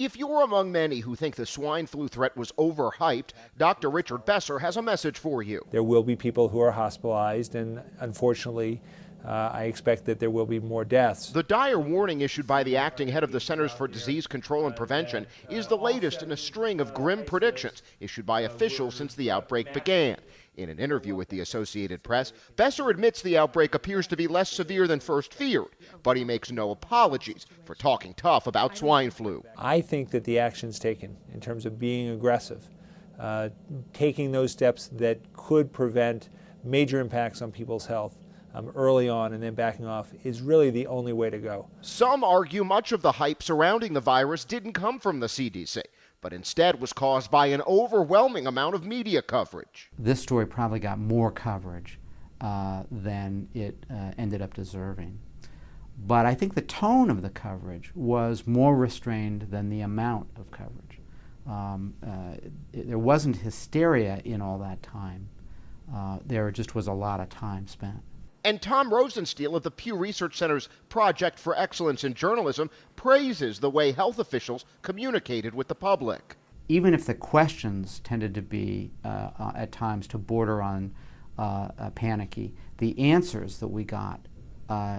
If you're among many who think the swine flu threat was overhyped, Dr. Richard Besser has a message for you. There will be people who are hospitalized, and unfortunately, I expect that there will be more deaths. The dire warning issued by the acting head of the Centers for Disease Control and Prevention is the latest in a string of grim predictions issued by officials since the outbreak began. In an interview with the Associated Press, Besser admits the outbreak appears to be less severe than first feared, but he makes no apologies for talking tough about swine flu. I think that the actions taken in terms of being aggressive, taking those steps that could prevent major impacts on people's health early on and then backing off is really the only way to go. Some argue much of the hype surrounding the virus didn't come from the CDC, but instead was caused by an overwhelming amount of media coverage. This story probably got more coverage than it ended up deserving. But I think the tone of the coverage was more restrained than the amount of coverage. There wasn't hysteria in all that time. There just was a lot of time spent. And Tom Rosenstiel of the Pew Research Center's Project for Excellence in Journalism praises the way health officials communicated with the public. Even if the questions tended to be, at times, to border on panicky, the answers that we got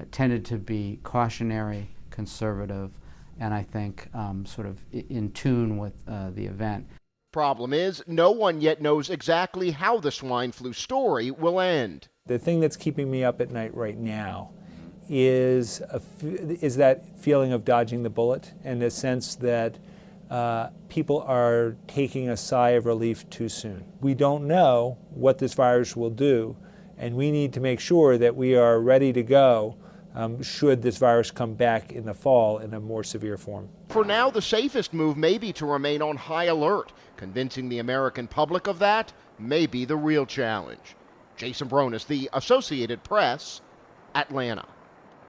tended to be cautionary, conservative, and I think sort of in tune with the event. Problem is, no one yet knows exactly how the swine flu story will end. The thing that's keeping me up at night right now is that feeling of dodging the bullet, and the sense that people are taking a sigh of relief too soon. We don't know what this virus will do, and we need to make sure that we are ready to go should this virus come back in the fall in a more severe form. For now, the safest move may be to remain on high alert. Convincing the American public of that may be the real challenge. Jason Bronis, The Associated Press, Atlanta.